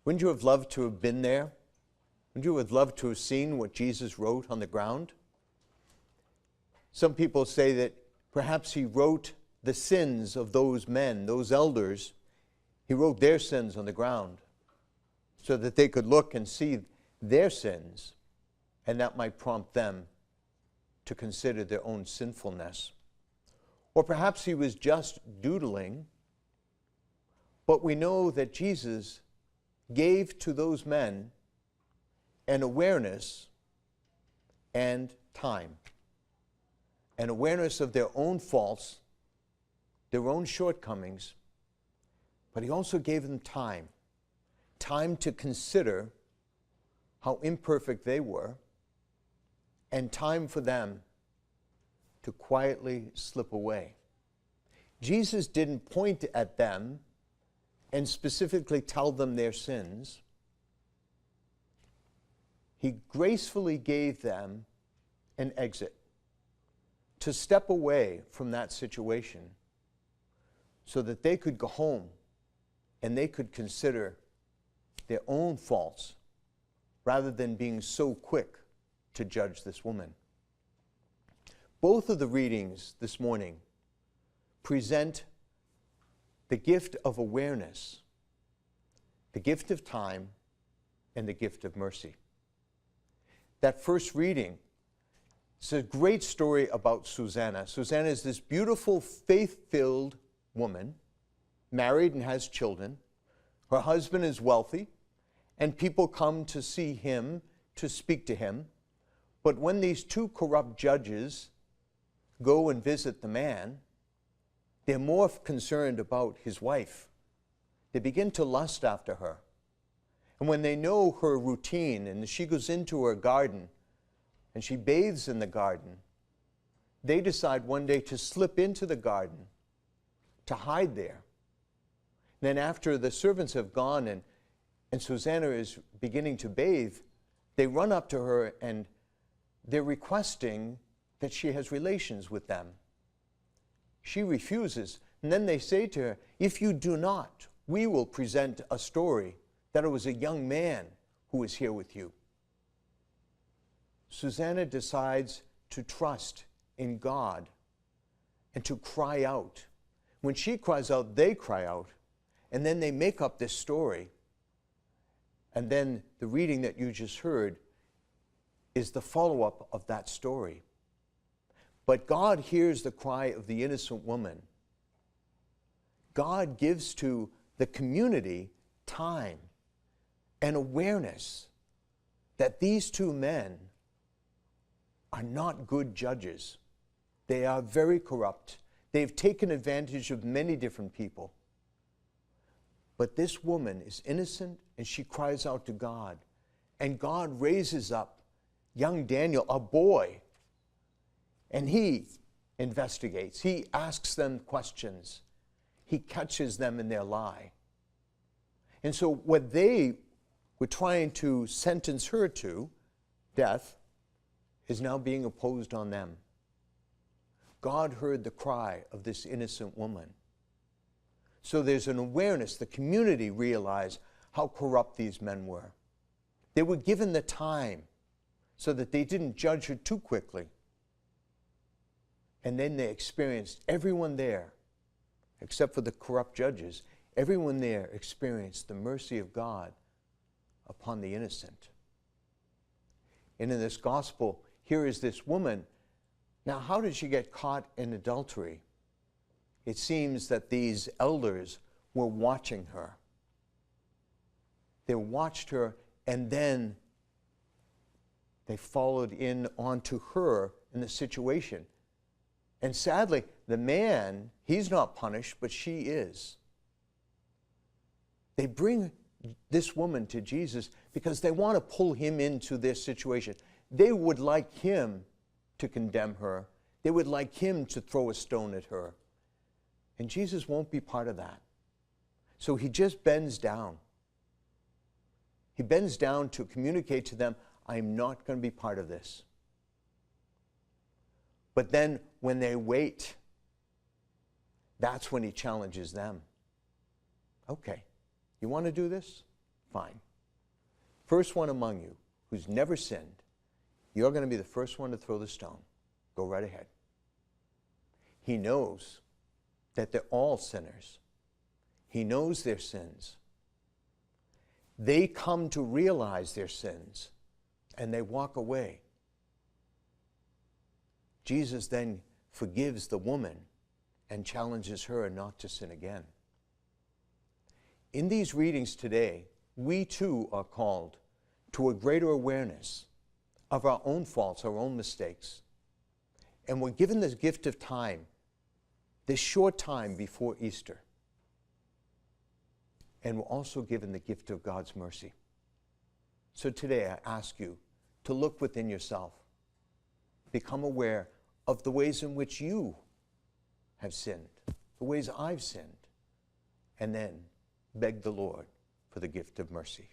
Wouldn't you have loved to have been there? Wouldn't you have loved to have seen what Jesus wrote on the ground? Some people say that perhaps he wrote the sins of those men, those elders. He wrote their sins on the ground so that they could look and see their sins, and that might prompt them to consider their own sinfulness. Or perhaps he was just doodling, but we know that Jesus gave to those men an awareness and time, an awareness of their own faults, their own shortcomings, but he also gave them time to consider how imperfect they were, and time for them to quietly slip away. Jesus didn't point at them and specifically tell them their sins. He gracefully gave them an exit to step away from that situation so that they could go home and they could consider their own faults rather than being so quick to judge this woman. Both of the readings this morning present the gift of awareness, the gift of time, and the gift of mercy. That first reading is a great story about Susanna. Susanna is this beautiful, faith-filled woman, married and has children. Her husband is wealthy, and people come to see him, to speak to him. But when these two corrupt judges go and visit the man, they're more concerned about his wife. They begin to lust after her. And when they know her routine, and she goes into her garden, and she bathes in the garden, they decide one day to slip into the garden, to hide there. Then after the servants have gone and Susanna is beginning to bathe, they run up to her and they're requesting that she has relations with them. She refuses, and then they say to her, "If you do not, we will present a story that it was a young man who was here with you." Susanna decides to trust in God and to cry out. When she cries out, they cry out, and then they make up this story. And then the reading that you just heard is the follow-up of that story. But God hears the cry of the innocent woman. God gives to the community time and awareness that these two men are not good judges. They are very corrupt. They've taken advantage of many different people. But this woman is innocent, and she cries out to God. And God raises up young Daniel, a boy, and he investigates. He asks them questions. He catches them in their lie. And so what they were trying to sentence her to, death, is now being opposed on them. God heard the cry of this innocent woman. So there's an awareness. The community realized how corrupt these men were. They were given the time so that they didn't judge her too quickly. And then they experienced, everyone there, except for the corrupt judges, everyone there experienced the mercy of God upon the innocent. And in this gospel, here is this woman. Now, how did she get caught in adultery? It seems that these elders were watching her. They watched her, and then they followed in onto her in the situation. And sadly, the man, he's not punished, but she is. They bring this woman to Jesus because they want to pull him into this situation. They would like him to condemn her. They would like him to throw a stone at her. And Jesus won't be part of that. So he just bends down. He bends down to communicate to them, I'm not going to be part of this. But then when they wait, that's when he challenges them. Okay, you want to do this? Fine. First one among you who's never sinned, you're going to be the first one to throw the stone. Go right ahead. He knows that they're all sinners. He knows their sins. They come to realize their sins, and they walk away. Jesus then forgives the woman and challenges her not to sin again. In these readings today, we too are called to a greater awareness of our own faults, our own mistakes. And we're given this gift of time, this short time before Easter. And we're also given the gift of God's mercy. So today I ask you to look within yourself, become aware of the ways in which you have sinned, the ways I've sinned, and then beg the Lord for the gift of mercy.